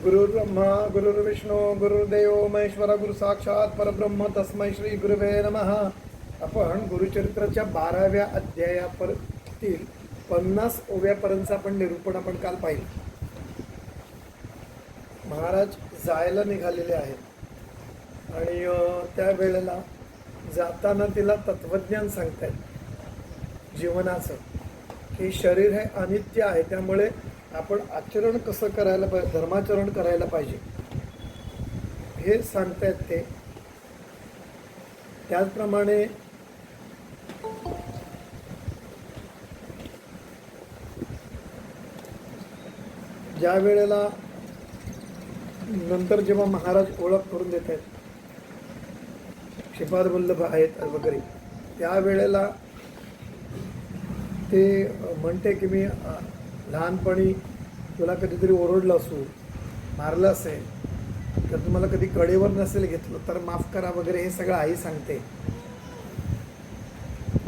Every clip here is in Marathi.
गुरुर्ब्रह्मा गुरुर्विष्णू गुरुर्देव महेश्वरा गुरु साक्षात परब्रह्म तस्मै श्री गुरुवे नमः. आपण गुरुचरित्राच्या 12व्या अध्यायातील 50 ओव्यापर्यंत आपण निरूपण आपण काल पाहिलं. महाराज जायला निघालेले आहेत आणि त्या वेळेला जाताना तिला तत्वज्ञान सांगतायत जीवनाचं, की शरीर हे अनित्य आहे, त्यामुळे आपण आचरण कसं करायला पाहिजे, धर्माचरण करायला पाहिजे हे सांगतायत ते. त्याचप्रमाणे ज्या वेळेला नंतर जेव्हा महाराज ओळख करून देत आहेत, श्रीपाद वल्लभ आहेत वगैरे, त्यावेळेला ते म्हणते की मी लहानपणी तुला कधीतरी ओरडलं असू, मारलं असेल, तर तुम्हाला कधी कडेवर नसेल घेतलं तर माफ करा वगैरे, हे सगळं आई सांगते.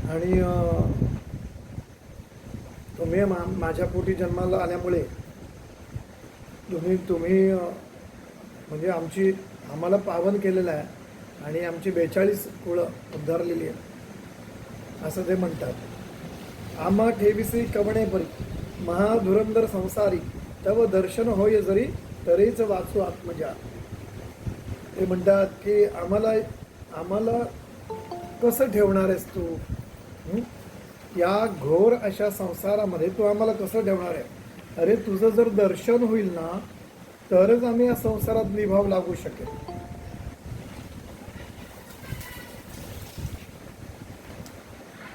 आणि तुम्ही माझ्या पोटी जन्माला आल्यामुळे तुम्ही म्हणजे आम्हाला पावन केलेलं आहे आणि आमची 42 कुळं उद्धारलेली आहेत असं ते म्हणतात. आम्हा ठेविसी कवणे परी महाधुरंदर संसारी तव दर्शन होय जरी तरीच वाचू आत्मजा. ते म्हणतात की आम्हाला कसं ठेवणार आहेस तू, या घोर अशा संसारामध्ये तू आम्हाला कसं ठेवणार आहे. अरे तुझं जर दर्शन होईल ना तरच आम्ही या संसारात निभाव लागू शकेल.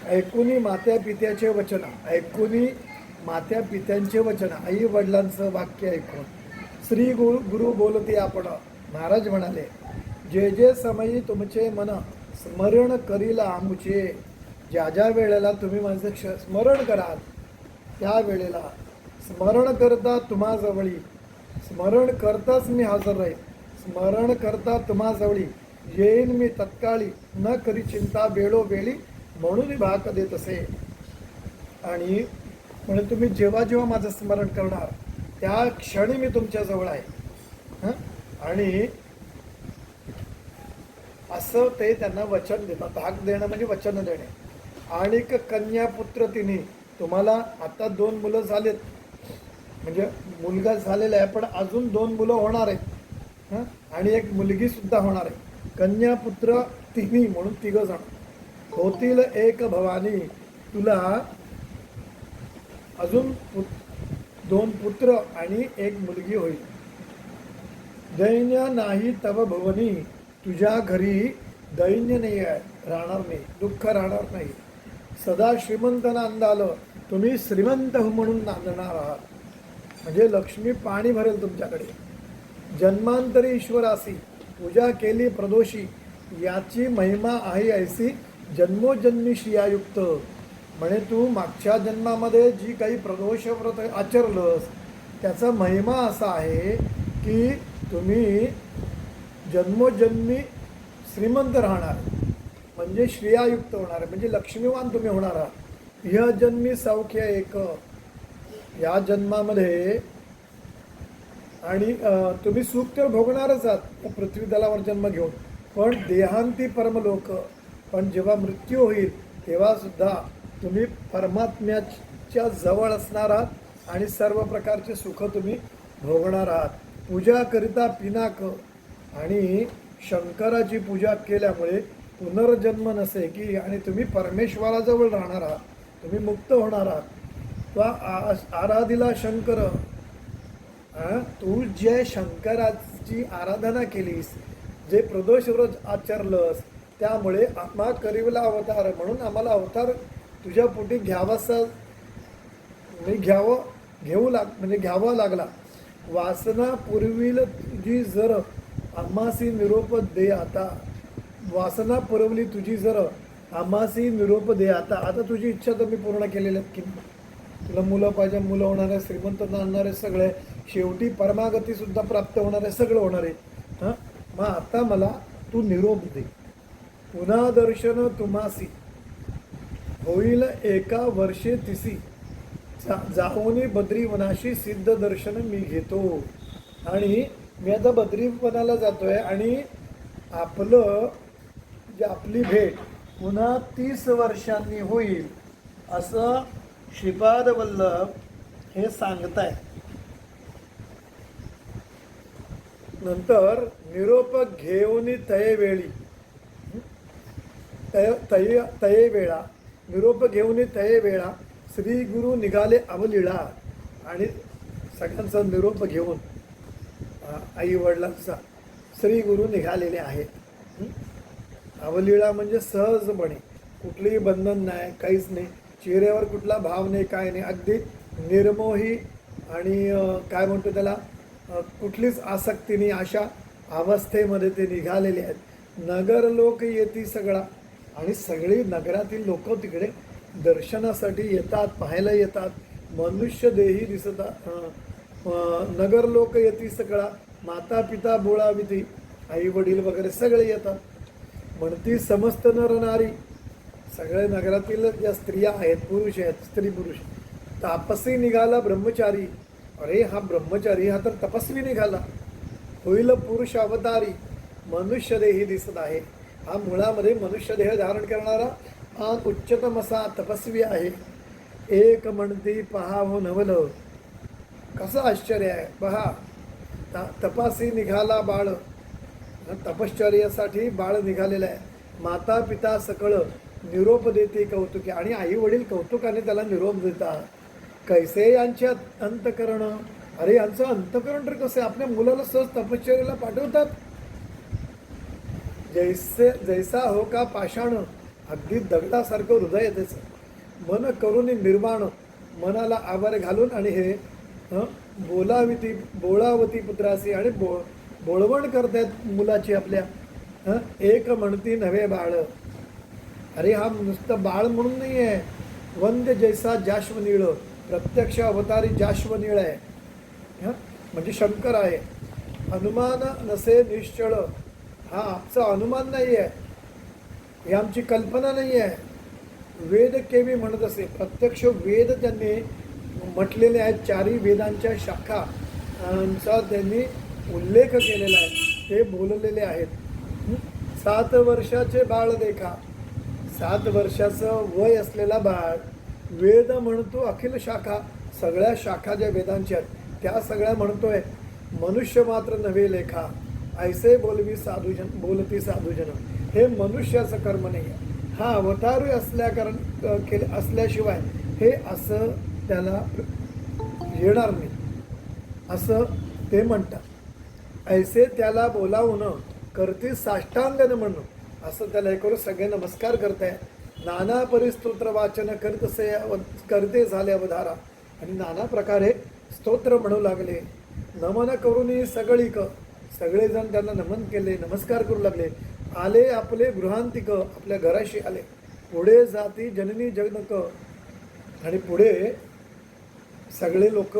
ऐकुनी मात्या पित्याचे वचन, ऐकुनी मात्या पित्यांचे वचन, आई वडिलांचं वाक्य ऐकून श्री गुरु बोलते आपण. महाराज म्हणाले, जे जे समयी तुमचे मन स्मरण करील आमुचे, ज्या ज्या वेळेला तुम्ही माझं स्मरण कराल त्या वेळेला स्मरण करता तुम्हा जवळी, स्मरण करताच मी हजर राहील, स्मरण करता तुम्हा जवळी येईन मी तत्काळी, न करी चिंता वेळोवेळी म्हणून भाग देत असे. आणि म्हणून तुम्ही जेव्हा जेव्हा माझं स्मरण करणार त्या क्षणी मी तुमच्या जवळ आहे. आणि असं ते त्यांना वचन देतात. हाक देणं म्हणजे वचन देणे. आणि कन्या पुत्र तिन्ही, तुम्हाला आता 2 मुलं झालेत, म्हणजे मुलगा झालेला आहे पण अजून 2 मुलं होणार आहेत आणि एक मुलगी सुद्धा होणार आहे. कन्या पुत्र तिन्ही म्हणून 3 जण होतील एक भवानी. तुला अजून 2 पुत्र आणि 1 मुलगी होईल. दैन्य नाही तव भुवनी, तुझ्या घरी दैन्य नाही राहणार नाही, दुःख राहणार नाही. सदा श्रीमंत नांदाल, तुम्ही श्रीमंत म्हणून नांदणार आहात, म्हणजे लक्ष्मी पाणी भरेल तुमच्याकडे. जन्मांतरी ईश्वरासी पूजा केली प्रदोषी, याची महिमा आहे ऐसी जन्मोजन्मी श्रियायुक्त. म्हणे तू मागच्या जन्मामध्ये जी काही प्रदोष व्रत आचरलंस त्याचा महिमा असा आहे की तुम्ही जन्मोजन्मी श्रीमंत राहणार, म्हणजे श्रियायुक्त होणार, म्हणजे लक्ष्मीवान तुम्ही होणार आहात. ह्या जन्मी सौख्य एक, या जन्मामध्ये आणि तुम्ही सुख तर भोगणारच आहात पृथ्वी तलावर जन्म घेऊन, पण देहांती परमलोक, पण जेव्हा मृत्यू होईल तेव्हा सुद्धा तुम्ही परमात्म्याच्या जवळ असणार आहात आणि सर्व प्रकारचे सुख तुम्ही भोगणार आहात. पूजा करिता पिनाक, आणि शंकराची पूजा केल्यामुळे पुनर्जन्म नसे की, आणि तुम्ही परमेश्वराजवळ राहणार आहात, तुम्ही मुक्त होणार आहात. तो आराधिला शंकर, तू जे शंकराची आराधना केलीस, जे प्रदोष व्रत आचरलंस, त्यामुळे आम्हा करीवला अवतार म्हणून आम्हाला अवतार तुझ्या पोटी घ्यावासा म्हणजे घ्यावा लागला. वासना पुरविल तुझी जर आम्हासी निरोप दे आता, वासना पुरवली तुझी जर आम्हासी निरोप दे आता. आता तुझी इच्छा तर मी पूर्ण केलेली आहेत की, तुला मुलं पाहिजे, मुलं होणार आहे, श्रीमंत आणणारे सगळे, शेवटी परमागती सुद्धा प्राप्त होणार आहे, सगळं होणार आहे. मग आता मला तू निरोप दे. पुन्हा दर्शन तुम्हासी होईल एका वर्षे तिसी, जाऊनी बद्रीवनाशी सिद्ध दर्शन मी घेतो. आणि मी आता बद्रीपणाला जातोय आणि आपलं आपली भेट पुन्हा 30 वर्षांनी होईल असं श्रीपाद वल्लभ हे सांगताय. नंतर निरोप घेऊन तये वेळी तये वेळा निरोप घेऊन तये वेळा श्री गुरु निघाले अवलीळा. आणि सगळ्यांचा निरोप घेऊन आई वडिलांचा श्री गुरु निघालेले आहेत. अवलीळा म्हणजे सहजपणे, कुठलीही बंधन नाही, काहीच नाही, चेहऱ्यावर कुठला भाव नाही, काय नाही, अगदी निर्मोही आणि काय म्हणतो त्याला कुठलीच आसक्ती नाही अशा अवस्थेमध्ये ते निघालेले आहेत. नगर लोक येती सगळा आणि सगळी नगरातील लोक तिकडे दर्शनासाठी येतात, पाहायला येतात. मनुष्य देही दिसतात. नगर लोक येती सगळा, माता पिता बोळाविती, आई वडील वगैरे सगळे येतात. म्हणती समस्त नर नारी, सगळे नगरातील ज्या स्त्रिया आहेत, पुरुष आहेत, स्त्री पुरुष. तापसी निघाला ब्रह्मचारी. अरे हा ब्रह्मचारी हा तर तपस्वी निघाला. होईल पुरुष अवतारी, मनुष्य देही दिसत आहे. हा मुळामध्ये मनुष्य देह धारण करणारा हा उच्चतम असा तपस्वी आहे. एक म्हणती पहावं नवल. कसं आश्चर्य आहे पहा. तपासी निघाला बाळ, तपश्चर्यासाठी बाळ निघालेलं आहे. माता पिता सकळ निरोप देते कौतुके. आणि आई वडील कौतुकाने त्याला निरोप देतात. कैसे यांचे अंतकरण. अरे यांचं अंतकरण तर कसं आहे, आपल्या मुलाला सहज तपश्चर्याला पाठवतात. जैसा हो का पाषाण, अगदी दगडासारखं हृदय त्याचं. मन करून निर्माण, मनाला आभार घालून. आणि हे बोळावती पुत्रासी, आणि बोळवण करतायत मुलाची आपल्या. एक म्हणती नव्हे बाळ. अरे हा नुसतं बाळ म्हणून नाही आहे. वंद्य जैसा जाश्वनीळ, प्रत्यक्ष अवतारी जाश्वनीळ आहे. म्हणजे शंकर आहे. अनुमान नसे निश्चळ, हा आमचा अनुमान नाही आहे, ही आमची कल्पना नाही आहे. वेद केवी म्हणत असे. प्रत्यक्ष वेद त्यांनी म्हटलेले आहेत. चारी वेदांच्या शाखांचा त्यांनी उल्लेख केलेला आहे, ते बोललेले आहेत. 7 वर्षाचे बाळ देखा. 7 वर्षाचं वय असलेला बाळ वेद म्हणतो. अखिल शाखा, सगळ्या शाखा ज्या वेदांच्या आहेत त्या सगळ्या म्हणतोय. मनुष्य मात्र नव्हे लेखा, ऐसे बोलती साधूजन. हे मनुष्याचं कर्म नाही आहे. हा अवतारी असल्याशिवाय हे असं त्याला येणार नाही असं ते म्हणतात. ऐसे त्याला बोलावून करते साष्टांगन म्हणून, असं त्याला हे करून सगळे नमस्कार करताय. नाना परिस्तोत्र वाचन करते झाले अवधारा. आणि नाना प्रकारे स्तोत्र म्हणू लागले. नमन करून सगळेजण त्यांना नमन केले, नमस्कार करू लागले. आले आपले गृहांतिक, आपल्या घराशी आले. पुढे जाती जननी जगनक. आणि पुढे सगळे लोक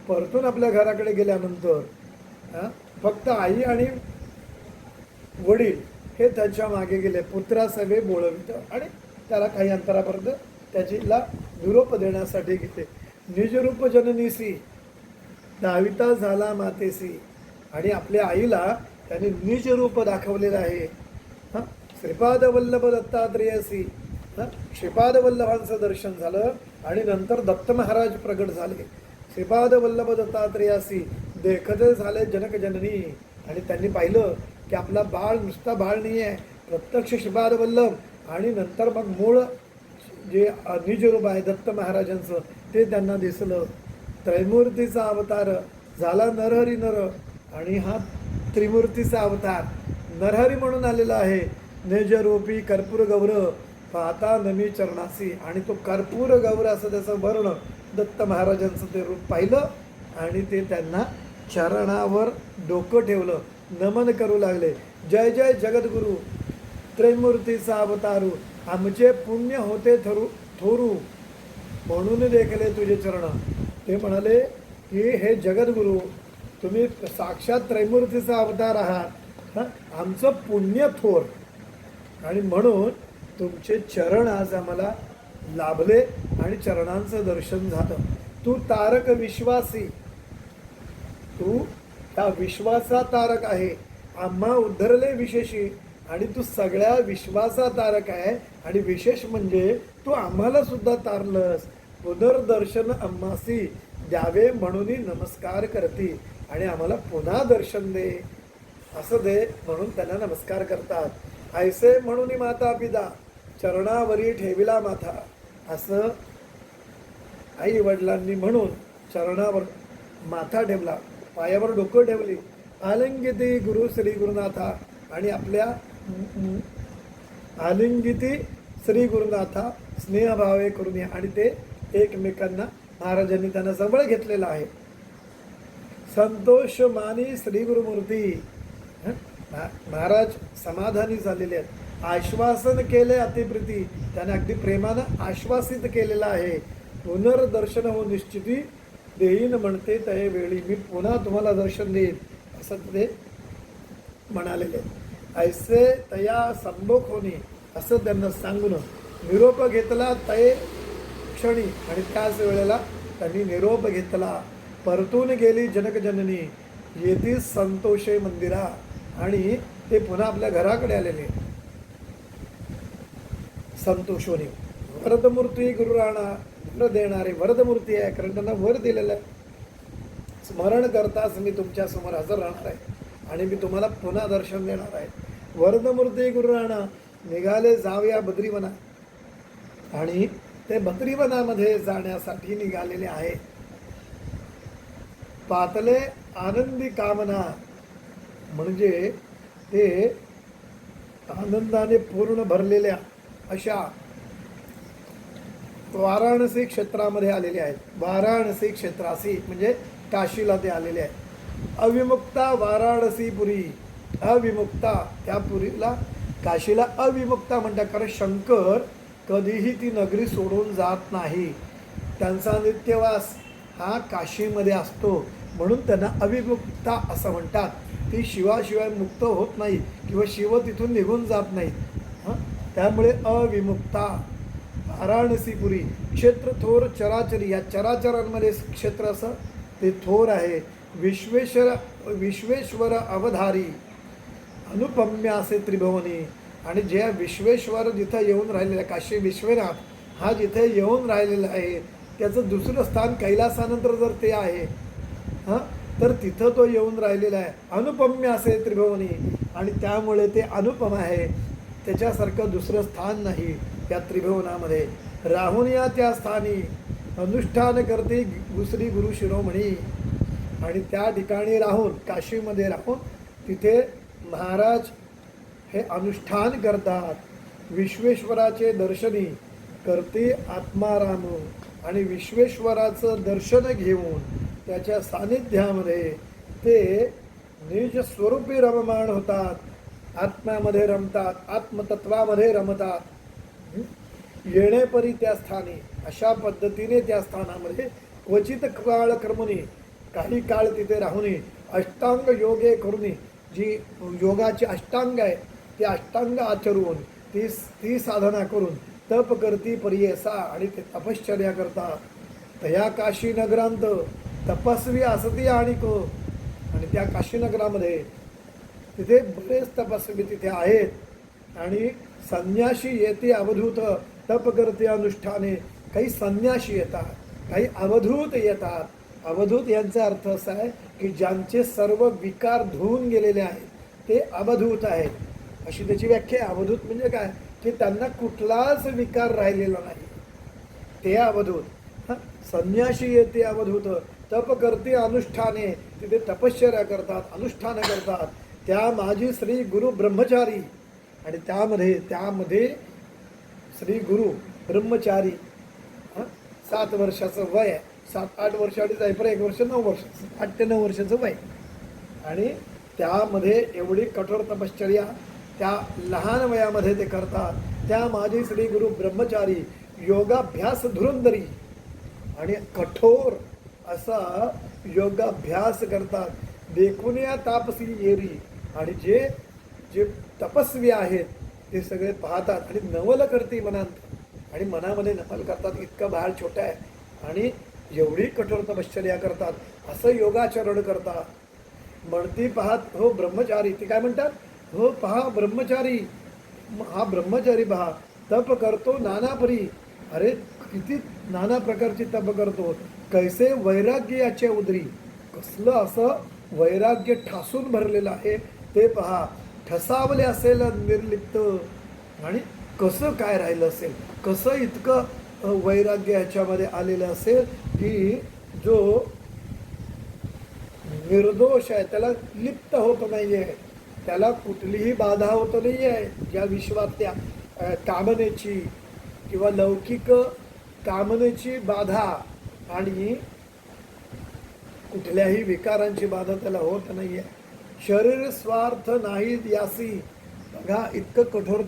परतून आपल्या घराकडे गेल्यानंतर फक्त आई आणि वडील हे त्याच्या मागे गेले. पुत्रासवे बोळवित, आणि त्याला काही अंतरापर्यंत त्याला निरोप देण्यासाठी गेले. निजरूप जननीसी दाविता झाला मातेसी. आणि आपल्या आईला त्याने निज रूप दाखवलेलं आहे. श्रीपाद वल्लभ दत्तात्रेयसी. श्रीपाद वल्लभांचं दर्शन झालं आणि नंतर दत्त महाराज प्रगट झाले. श्रीपाद वल्लभ दत्तात्रेयासी देखते झाले जनक जननी. आणि त्यांनी पाहिलं की आपला बाळ नुसता बाळ नाही आहे, प्रत्यक्ष श्रीपाद वल्लभ. आणि नंतर मग मूळ जे निज रूप आहे दत्त महाराजांचं ते त्यांना दिसलं. त्रैमूर्तीचा अवतार झाला नरहरी नर. आणि हा त्रिमूर्तीचा अवतार नरहरी म्हणून आलेला आहे. निजरूपी कर्पूर गौर पाहता नमी चरणासी. आणि तो कर्पूर गौर असं त्याचं वर्ण दत्त महाराजांचं ते रूप पाहिलं आणि ते त्यांना चरणावर डोकं ठेवलं, नमन करू लागले. जय जय जगद्गुरु त्रैमूर्तीचा अवतारू, आमचे पुण्य होते थोरू म्हणून देखले तुझे चरण. ते म्हणाले की हे जगद्गुरु, तुम्ही साक्षात त्रैमूर्तीचा अवतार आहात, आमचं पुण्य थोर. आणि म्हणून तुमचे चरण आज आम्हाला लाभले आणि चरणांचं दर्शन झालं. तू तारक विश्वासी, तू ह्या विश्वासातारक आहे. आम्हा उद्धरले विशेषी आणि तू सगळ्या विश्वासातारक आहे. आणि विशेष म्हणजे तू आम्हाला सुद्धा तारलंस. पुनर्दर्शन आम्हासी द्यावे म्हणून नमस्कार करती आणि आम्हाला पुन्हा दर्शन दे असं दे म्हणून त्यांना नमस्कार करतात. ऐसे म्हणून माता पिता चरणावरी ठेविला माथा. असं आई वडिलांनी म्हणून चरणावर माथा ठेवला, पायावर डोकं ठेवली. आलिंगिती गुरु श्री गुरुनाथा आणि आपल्या आलिंगिती श्री गुरुनाथा स्नेहभावे करून आणि ते एकमेकांना महाराजांनी त्यांना जवळ घेतलेलं आहे. संतोष मानी श्री गुरुमूर्ती. महाराज समाधानी झालेले आहेत. आश्वासन केले अतिप्रीती. त्याने अगदी प्रेमानं आश्वासित केलेलं आहे. पुनर्दर्शन हो निश्चिती देईन म्हणते तये वेळी. मी पुन्हा तुम्हाला दर्शन देईन असं ते म्हणालेले. ऐसे तया संभोग होणे असं त्यांना सांगून निरोप घेतला तये क्षणी आणि त्याच वेळेला त्यांनी निरोप घेतला. परतून गेली जनकजननी येती संतोषे मंदिरा आणि ते पुन्हा आपल्या घराकडे आलेले संतोषोनी. वरदमूर्ती गुरुराणा वर देणारे वरदमूर्ती आहे, कारण त्यांना वर दिलेलं आहे. स्मरण करताच मी तुमच्या समोर हजर राहणार आहे आणि मी तुम्हाला पुन्हा दर्शन देणार आहे. वरदमूर्ती गुरुराणा निघाले जाऊया बद्रीवना आणि ते बद्रीवनामध्ये जाण्यासाठी निघालेले आहे. पातले आनंदी कामना म्हणजे ते आनंदाने पूर्ण भरलेल्या अशा वाराणसी क्षेत्रामध्ये आलेले आहेत. वाराणसी क्षेत्रासी म्हणजे काशीला ते आलेले आहेत. अविमुक्ता वाराणसीपुरी. अविमुक्ता त्या पुरीला काशीला अविमुक्ता म्हणतात, कारण शंकर कधीही ती नगरी सोडून जात नाही. त्यांचा नित्यवास हा काशीमध्ये असतो म्हणून त्यांना अविमुक्ता असं म्हणतात. ती शिवाशिवाय मुक्त होत नाही किंवा शिव तिथून निघून जात नाहीत. त्यामुळे अविमुक्ता वाराणसीपुरी. क्षेत्र थोर चराचरी. या चराचरांमध्ये क्षेत्र असं ते थोर आहे. विश्वेश्वर अवधारी अनुपम्य असे त्रिभुवनी. आणि ज्या विश्वेश्वर जिथं येऊन राहिलेलं आहे, काशी विश्वनाथ हा जिथे येऊन राहिलेला आहे, त्याचं दुसरं स्थान कैलासानंतर जर ते आहे तर तिथं तो येऊन राहिलेला आहे. अनुपम्य असे त्रिभुवनी आणि त्यामुळे ते अनुपम आहे. त्याच्यासारखं दुसरं स्थान नाही त्या त्रिभुवनामध्ये. राहून या त्या स्थानी अनुष्ठान करते दुसरी गुरु शिरोमणी. आणि त्या ठिकाणी राहून काशीमध्ये राहून तिथे महाराज हे अनुष्ठान करतात. विश्वेश्वराचे दर्शनी करते आत्माराम आणि विश्वेश्वराचं दर्शन घेऊन त्याच्या सानिध्यामध्ये ते निज स्वरूपी रममाण होतात. आत्म्यामध्ये रमतात, आत्मतत्वामध्ये रमतात. येणेपरी त्या स्थानी अशा पद्धतीने त्या स्थानामध्ये क्वचित काळ कर्मुनी काही काळ तिथे राहुनी अष्टांग योगे करुनी. जी योगाची अष्टांग आहे ती अष्टांग आचरून ती साधना करून तप करती परियसा आणि ते तपश्चर्या करतात. तया काशीनगरांत तपस्वी असती आणि त्या काशीनगरामध्ये तिथे बरेच तपस्वी तिथे आहेत. आणि संन्याशी येते अवधूत तप करते अनुष्ठाने. काही संन्याशी येतात, काही अवधूत येतात. अवधूत यांचा अर्थ असा आहे की ज्यांचे सर्व विकार धुवून गेलेले आहेत ते अवधूत आहेत, अशी त्याची व्याख्या. अवधूत म्हणजे काय, की त्यांना कुठलाच विकार राहिलेला नाही, ते अवधूत. संन्याशी येते अवधूत तप करते अनुष्ठाने. तिथे तपश्चर्या करतात, अनुष्ठान करतात. त्या माझी श्री गुरु ब्रह्मचारी आणि त्यामध्ये श्री गुरु ब्रह्मचारी. 7 वर्षाचं वय आहे, 7-8 वर्ष आणि जायपर 1 वर्ष 9 वर्ष, 8 ते 9 वर्षाचं वय. आणि त्यामध्ये एवढी कठोर तपश्चर्या त्या लहान वयामध्ये ते करतात. त्या माझी श्री गुरु ब्रह्मचारी योगाभ्यास धुरंधरी आणि कठोर असा योगाभ्यास करतात. देखून या तापसी येरी. आणि जे तपस्वी आहेत ते सगळे पाहतात आणि नवल करते मनात आणि मनामध्ये नवल करतात. इतकं बाळ छोटं आहे आणि एवढी कठोर तपश्चर्या करतात, असं योगाचरण करतात. म्हणती पाहत हो ब्रह्मचारी, ते काय म्हणतात, हो पहा ब्रह्मचारी, हा ब्रह्मचारी पहा तप करतो नाना परी. अरे किती नाना प्रकारची तप करतो, कैसे वैराग्य याच्या उदरी, कसलं असं वैराग्य ठासून भरलेलं आहे ते पहा. ठसावले असेल निर्लिप्त, आणि कसं काय राहिलं असेल, कसं इतकं वैराग्य ह्याच्यामध्ये आलेलं असेल की जो निर्दोष आहे, त्याला लिप्त होत नाही आहे, त्याला कुठलीही बाधा होत नाही आहे या विश्वातल्या कामनेची किंवा लौकिक कामनेची बाधा आणि कुठल्याही विकारांची बाधा त्याला होत नाही आहे. शरीर स्वार्थ नाही यासी, बघा इतकं कठोर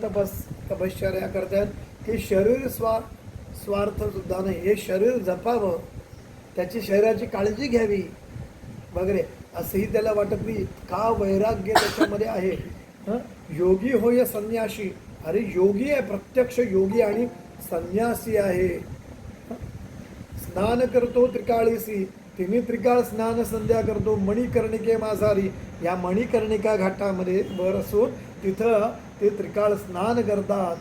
तपश्चर्या करतात की शरीर स्वार्थ सुद्धा नाही, हे शरीर जपावं, त्याची शरीराची काळजी घ्यावी वगैरे असंही त्याला वाटत नाही. इतका वैराग्य त्याच्यामध्ये आहे. योगी होय संन्याशी, अरे योगी आहे, प्रत्यक्ष योगी आणि संन्यासी आहे. स्नान करतो त्रिकाळीसी, तिन्ही त्रिकाळ स्नान संध्या करतो. मणिकर्णिके माझारी, या मणिकर्णिका घाटामध्ये वर असून तिथं ते त्रिकाळ स्नान करतात.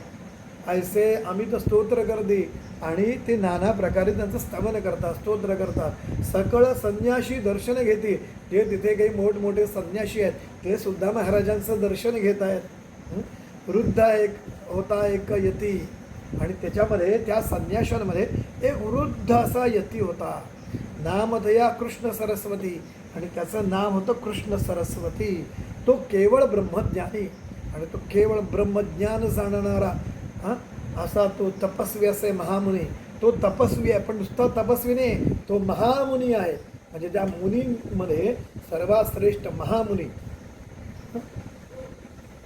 ऐसे अमित स्तोत्र करते आणि ते नाना प्रकारे त्यांचं स्तवन करतात, स्तोत्र करतात. सकळ संन्याशी दर्शन घेते, जे तिथे काही मोठमोठे संन्याशी आहेत ते सुद्धा महाराजांचं दर्शन घेत आहेत. वृद्ध एक होता एक यती, आणि त्याच्यामध्ये त्या संन्याशांमध्ये एक वृद्ध असा यती होता. नामधया कृष्ण सरस्वती, आणि त्याचं नाव होतं कृष्ण सरस्वती. तो केवळ ब्रह्मज्ञानी आणि तो केवळ ब्रह्मज्ञान जाणणारा असा तो तपस्वी असे महामुनी. तो तपस्वी आहे पण नुसता तपस्वी नाही, तो महामुनी आहे. म्हणजे त्या मुनींमध्ये सर्वात श्रेष्ठ महामुनी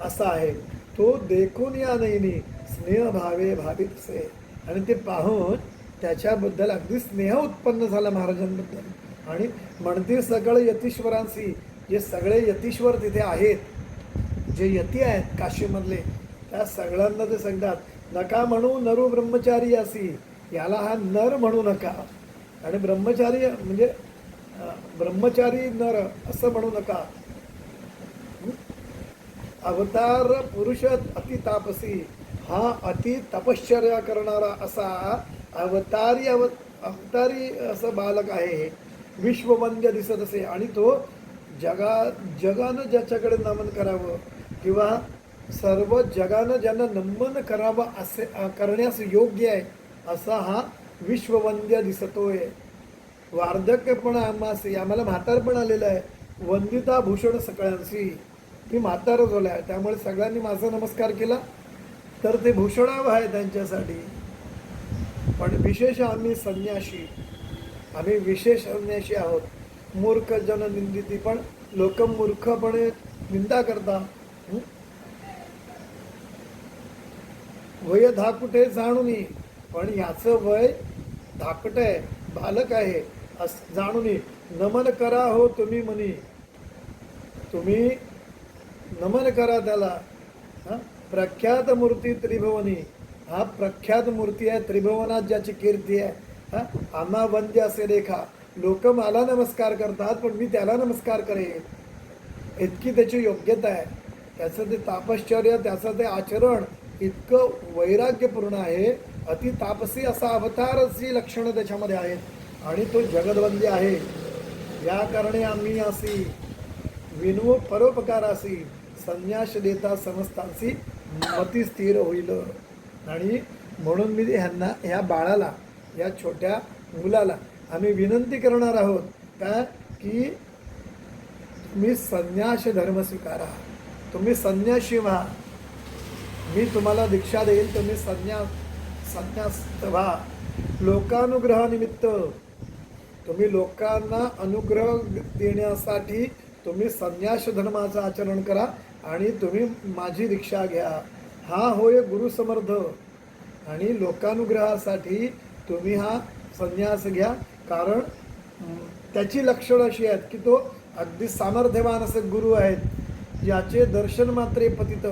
असा आहे तो. देखून या नयनी स्नेह भावे भावितसे, आणि ते पाहून त्याच्याबद्दल अगदी स्नेह उत्पन्न झाला महाराजांबद्दल. आणि म्हणते सगळे यतीश्वरांशी, जे सगळे यतीश्वर तिथे आहेत, जे यती आहेत काशीमधले, त्या सगळ्यांना ते सांगतात नका म्हणू नरू ब्रह्मचारी असी, याला हा नर म्हणू नका. आणि ब्रह्मचारी म्हणजे ब्रह्मचारी नर असं म्हणू नका. अवतार पुरुष अति तापसी, हा अति तपश्चर्या करणारा असा अवतारी असं बालक आहे. विश्ववंद्य दिसत असे, आणि तो जगानं ज्याच्याकडे नमन करावं किंवा सर्व जगानं ज्यांना नमन करावं असे करण्यास योग्य आहे असा हा विश्ववंद्य दिसतोय. वार्धक्यपणा आम्हासी, आम्हाला म्हातारपण आलेलं आहे. वंदिता भूषण सगळ्यांशी, मी म्हातारच झालो आहे, त्यामुळे सगळ्यांनी माझा नमस्कार केला तर ते भूषणावं आहे त्यांच्यासाठी. पण विशेष आम्ही संन्याशी, आम्ही विशेष संन्याशी आहोत. मूर्ख जन निंदिती, पण लोक मूर्खपणे निंदा करतात. वय धाकुटे जाणूनी, पण याचं वय धाकट आहे, बालक आहे जाणूनी. नमन करा हो तुम्ही मनी, तुम्ही नमन करा त्याला. प्रख्यात मूर्ती त्रिभुवनी, हा प्रख्यात मूर्ती आहे त्रिभुवनात ज्याची कीर्ती आहे. आम्हा वंद्य असे रेखा, लोक मला नमस्कार करतात पण मी त्याला नमस्कार करेन, इतकी त्याची योग्यता आहे. त्याचं ते तापश्चर्य, त्याचं ते आचरण इतकं वैराग्यपूर्ण आहे. अति तापसी असा अवताराची लक्षणं त्याच्यामध्ये आहेत. आणि तो जगदवंद्य आहे. या कारणे आम्ही असी विनू परोपकारासी, संन्यास देता समस्तांशी मती स्थिर होईल. आणि म्हणून मी ह्यांना, ह्या बाळाला, या छोट्या मुलाला आम्ही विनंती करणार आहोत का, की तुम्ही संन्यास धर्म स्वीकारा, तुम्ही संन्यासी व्हा, मी तुम्हाला दीक्षा देईल, तुम्ही संन्यास व्हा. लोकानुग्रहानिमित्त, तुम्ही लोकांना अनुग्रह देण्यासाठी तुम्ही संन्यास धर्माचं आचरण करा आणि तुम्ही माझी दीक्षा घ्या. हा होय गुरुसमर्थ, आणि लोकानुग्रहासाठी तुम्ही हा संन्यास घ्या. कारण त्याची लक्षणं अशी आहेत की तो अगदी सामर्थ्यवान असे गुरु आहेत, ज्याचे दर्शन मात्रे पतित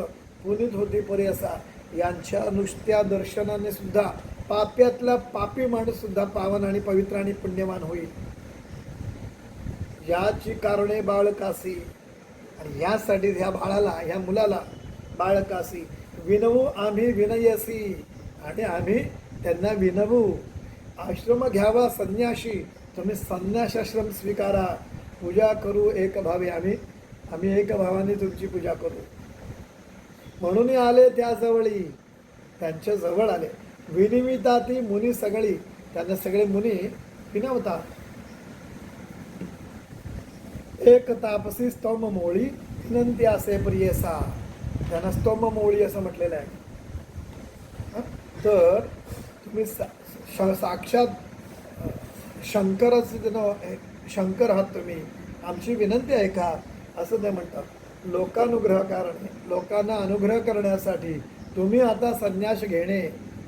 पुनीत होते परे असा. यांच्या नुसत्या दर्शनाने सुद्धा पाप्यातला पापी माणूस सुद्धा पावन आणि पवित्र आणि पुण्यवान होईल. याची कारणे बाळकासी, आणि यासाठी ह्या बाळाला, ह्या मुलाला बाळकासी विनवू आम्ही विनयसी, आणि आम्ही त्यांना विनवू. आश्रम घ्यावा संन्याशी, तुम्ही संन्यासाश्रम स्वीकारा. पूजा करू एक भावी, आम्ही एक भावाने तुमची पूजा करू. म्हणून आले त्या जवळी, त्यांच्या जवळ आले. विनिमिता ती मुनी सगळी, त्यांना सगळे मुनी विनवतात. एक तापसी स्तोम मोळी विनंती असे प्रियसा, त्यांना स्तोम मोळी असं म्हटलेलं आहे. तर तुम्ही साक्षात शंकर आहात तुम्ही, आमची विनंती ऐका असं ते म्हणतात. लोकानुग्रह करणे, लोकांना अनुग्रह करण्यासाठी तुम्ही आता संन्यास घेणे,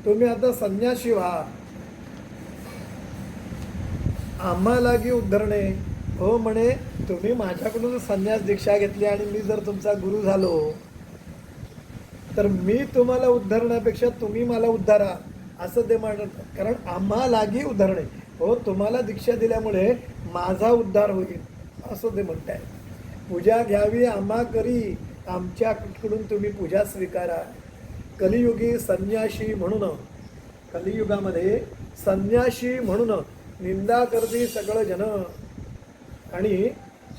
तुम्ही आता संन्यासी व्हा. आम्हालागी उद्धरणे, हो म्हणे तुम्ही माझ्याकडून संन्यास दीक्षा घेतली आणि मी जर तुमचा गुरु झालो तर मी तुम्हाला उद्धरण्यापेक्षा तुम्ही मला उद्धारा असं ते म्हणत. कारण आम्हालागी उद्धरणे, हो तुम्हाला दीक्षा दिल्यामुळे माझा उद्धार होईल असं ते म्हणत आहे. पूजा घ्यावी आम्हा करी, आमच्याकडून तुम्ही पूजा स्वीकारा. कलियुगी संन्याशी म्हणून, कलियुगामध्ये संन्याशी म्हणून निंदा करते सगळं जन, आणि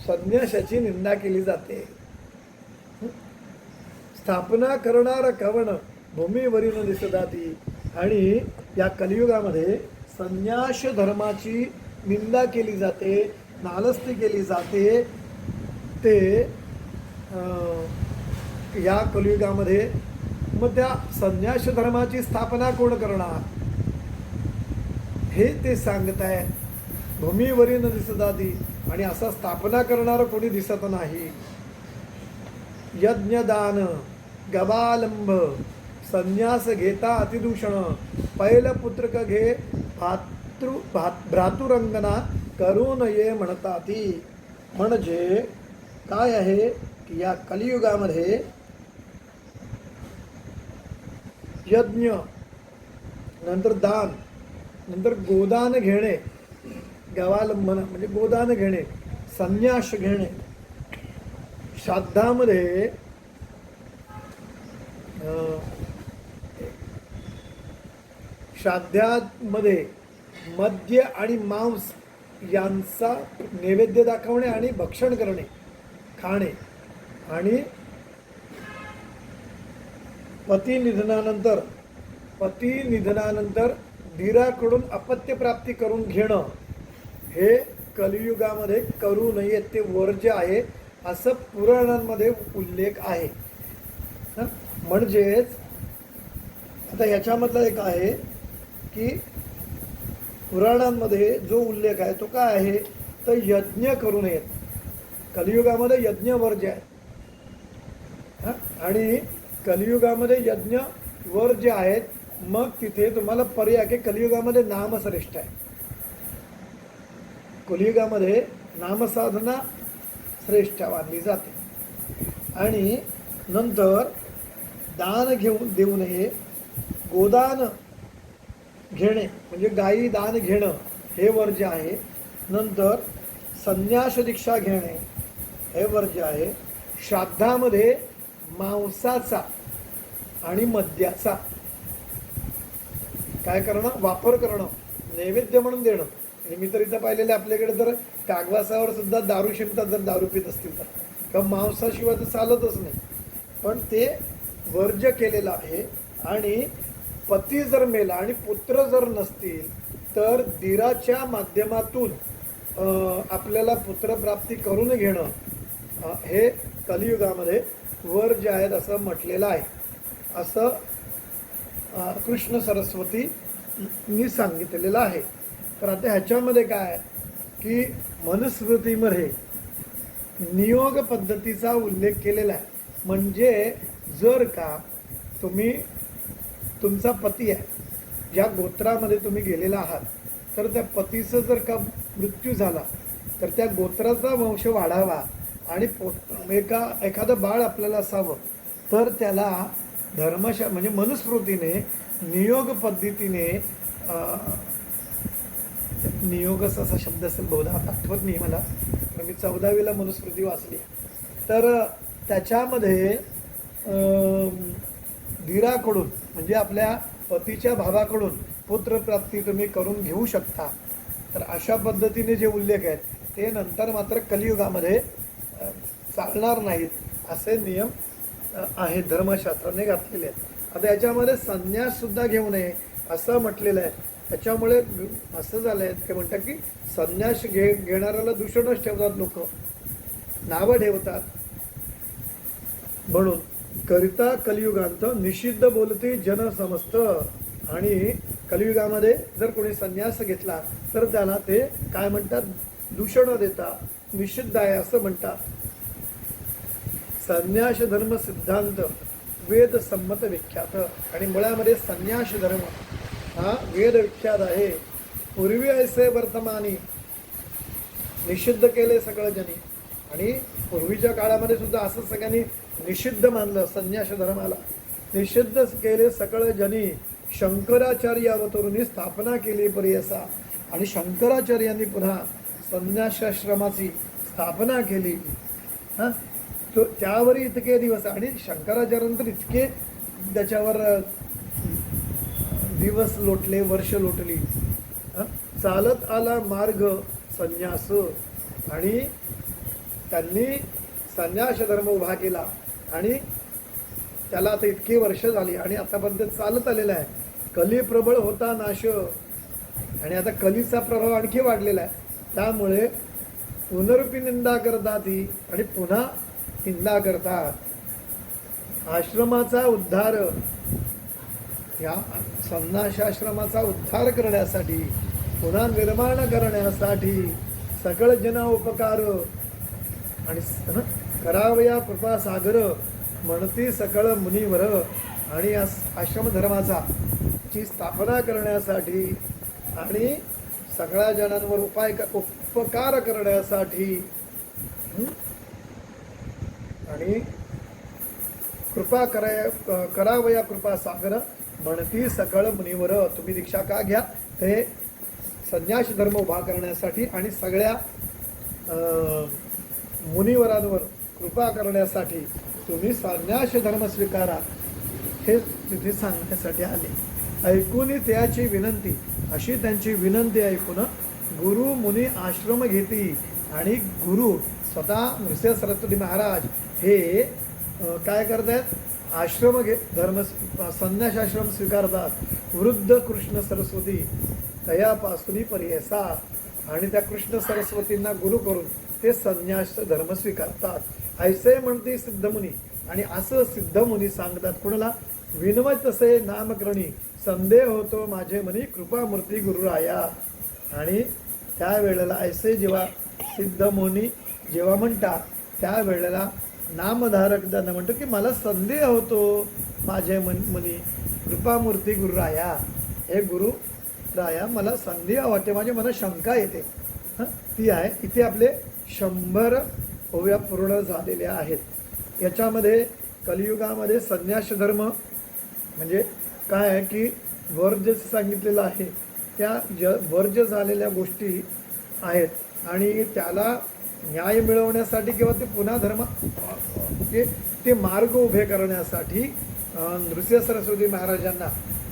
संन्यासाची निंदा केली जाते. स्थापना करणार कवण भूमीवरील दिसताती, आणि या कलियुगामध्ये संन्यास धर्माची निंदा केली जाते, नालस्ती केली जाते. ते या कलियुगामध्ये मग त्या संन्यास धर्माची स्थापना कोण करणार हे ते सांगत आहे. भूमीवरील दिसताती, आणि असा स्थापना करणारं कोणी दिसत नाही. यज्ञदान गबालंब संन्यास घेता अतिदूषण, पैल पुत्रक घे भ्रातुरंगना करू नये म्हणताती. म्हणजे काय आहे की या कलियुगामध्ये यज्ञ, नंतर दान, नंतर गोदान घेणे, गवालंबन म्हणजे गोदान घेणे, संन्यास घेणे, श्राद्धामध्ये श्राद्धामध्ये मद्य आणि मांस यांचा नैवेद्य दाखवणे आणि भक्षण करणे, खाणे, आणि पती निधनानंतर धीराकडून अपत्यप्राप्ती करून घेणं हे कलियुगामध्ये करू नये, ते वर्ज्य आहे असं पुराणांमध्ये उल्लेख आहे. म्हणजेच आता ह्याच्यामधला एक आहे की पुराणांमध्ये जो उल्लेख आहे तो काय आहे तर यज्ञ करू नयेत. कलियुगामध्ये यज्ञ वर्ज्य आहे, आणि कलियुगामध्ये यज्ञ वर्ज्य आहेत. मग तिथे तुम्हाला पर्याय की कलियुगामध्ये नामश्रेष्ठ आहे. कलियुगामध्ये नामसाधना श्रेष्ठ मानली जाते. आणि नंतर दान देऊ नये, गोदान घेणे म्हणजे गायी दान घेणं हे वर्ज्य आहे. नंतर संन्यास दीक्षा घेणे हे वर्ज्य आहे. श्राद्धामध्ये मांसाचा आणि मद्याचा काय करणं, वापर करणं, नैवेद्य म्हणून देणं. आणि मी तर इथं पाहिलेलं आपल्याकडे तर कागवासावर सुद्धा दारू शिंपतात जर दारू पित असतील तर, किंवा मांसाशिवाय तर चालतच नाही. पण ते वर्ज्य केलेलं आहे. आणि पती जर मेला आणि पुत्र जर नसतील तर धीराच्या माध्यमातून आपल्याला पुत्रप्राप्ती करून घेणं हे कलियुगामध्ये वर्ज्य आहेत असं म्हटलेलं आहे. असं कृष्ण सरस्वतींनी सांगितलेलं आहे. तर आता ह्याच्यामध्ये काय की मनुस्मृतीमध्ये नियोग पद्धतीचा उल्लेख केलेला आहे. म्हणजे जर का तुमचा पती आहे, ज्या गोत्रामध्ये तुम्ही गेलेला आहात, तर त्या पतीचं जर का मृत्यू झाला तर त्या गोत्राचा वंश वाढावा आणि एखादं बाळ आपल्याला असावं, तर त्याला म्हणजे मनुस्मृतीने नियोग पद्धतीने, नियोगच असा शब्द असेल बहुधा, आठवत नाही मला, मी 14वीला मनुस्मृती वाचली. तर त्याच्यामध्ये धीराकडून म्हणजे आपल्या पतीच्या भावाकडून पुत्रप्राप्ती तुम्ही करून घेऊ शकता. तर अशा पद्धतीने जे उल्लेख आहेत ते नंतर मात्र कलियुगामध्ये चालणार नाहीत असे नियम आहेत, धर्मशास्त्राने घातलेले आहेत. आता याच्यामध्ये संन्याससुद्धा घेऊ नये असं म्हटलेलं आहे. त्याच्यामुळे असं झालं आहे ते म्हणतात की संन्यास घेणाऱ्याला दूषणच ठेवतात, लोक नावं ठेवतात. म्हणून करिता कलियुगांत निषिद्ध बोलती जन समस्त. आणि कलियुगामध्ये जर कोणी संन्यास घेतला तर त्याला ते काय म्हणतात, दूषण देतात, निषिद्ध आहे असं म्हणतात. संन्यास धर्म सिद्धांत वेद संमत विख्यात. आणि मुळामध्ये संन्यास धर्म हा वेद विख्यात आहे. पूर्वी ऐसे वर्तमानी निषिद्ध केले सगळं जनी. आणि पूर्वीच्या काळामध्ये सुद्धा असं सगळ्यांनी निषिद्ध मानलं संन्यास धर्माला. निषिद्ध केले सकळ जनी शंकराचार्य अवतरुणी स्थापना केली परियसा. आणि शंकराचार्यांनी पुन्हा संन्यासाश्रमाची स्थापना केली. हां, तो त्यावर इतके दिवस आणि शंकराचार्यांतर इतके त्याच्यावर दिवस लोटले, वर्ष लोटली. चालत आला मार्ग संन्यास. आणि त्यांनी संन्यास धर्म उभा केला आणि त्याला आता इतकी वर्ष झाली आणि आतापर्यंत चालत आलेला आहे. कली प्रबळ होता नाश. आणि आता कलीचा प्रभाव आणखी वाढलेला आहे. त्यामुळे पुनरुपी निंदा करतात ही आणि पुन्हा निंदा करतात. आश्रमाचा उद्धार, या संन्यासाश्रमाचा उद्धार करण्यासाठी, पुन्हा निर्माण करण्यासाठी सकळ जना उपकार आणि करावया कृपा सागर म्हणती सकळ मुनीवर. आणि आश्रमधर्माचा ची स्थापना करण्यासाठी आणि सगळ्या जणांवर उपकार करण्यासाठी आणि कृपा करावया कृपा सागर म्हणती सकळ मुनीवर. तुम्ही दीक्षा का घ्या, ते संन्यास धर्म उभा करण्यासाठी आणि सगळ्या मुनिवरांवर कृपा करण्यासाठी तुम्ही संन्यास धर्म स्वीकारा, हे तिथे सांगण्यासाठी आले. ऐकून त्याची विनंती, अशी त्यांची विनंती ऐकून गुरु मुनी आश्रम घेती. आणि गुरु स्वतः नृसिंह सरस्वती महाराज हे काय करतात, आश्रम धर्म संन्यासाश्रम स्वीकारतात. वृद्ध कृष्ण सरस्वती तयापासून पर्यसा. आणि त्या कृष्ण सरस्वतींना गुरु करून ते संन्यास धर्म स्वीकारतात. ऐसे म्हणते सिद्धमुनी. आणि असं सिद्धमुनी सांगतात कोणाला, विनवत तसे नामकरणी संदेह होतो माझे मनी कृपामूर्ती गुरुराया. आणि त्यावेळेला ऐसे जेव्हा सिद्धमुनी जेव्हा म्हणतात त्यावेळेला नामधारक त्यांना म्हणतो की मला संदेह होतो माझे मनी कृपामूर्ती गुरुराया. हे गुरुराया मला संदेह वाटते, माझ्या मनात शंका येते. ती आहे. इथे आपले 100 ओव्या पूर्ण झालेल्या आहेत. याच्यामध्ये कलियुगामध्ये संन्यास धर्म म्हणजे काय आहे की वर्ज्य सांगितलेलं आहे, त्या वर्ज्य झालेल्या गोष्टी आहेत आणि त्याला न्याय मिळवण्यासाठी किंवा ते पुन्हा धर्म ते मार्ग उभे करण्यासाठी नृसिंह सरस्वती महाराजांना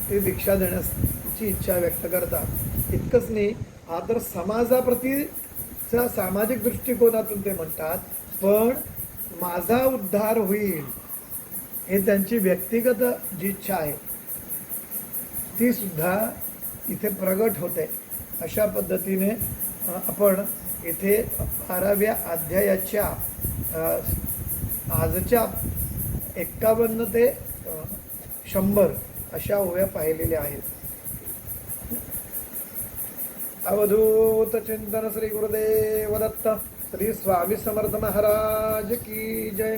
ते दीक्षा देण्याची इच्छा व्यक्त करतात. इतकंच नाही, हा तर समाजाप्रतीचा सामाजिक दृष्टिकोनातून ते म्हणतात, पण माझा उद्धार होईल हे त्यांची व्यक्तिगत जी इच्छा आहे ती सुद्धा इथे प्रगट होते. अशा पद्धतीने आपण इथे 12व्या अध्यायाच्या आजच्या 51 ते 100 अशा ओव्या पाहिलेल्या आहेत. अवधूत चिंतन श्री गुरुदेव दत्त. श्री स्वामी समर्थ महाराज की जय.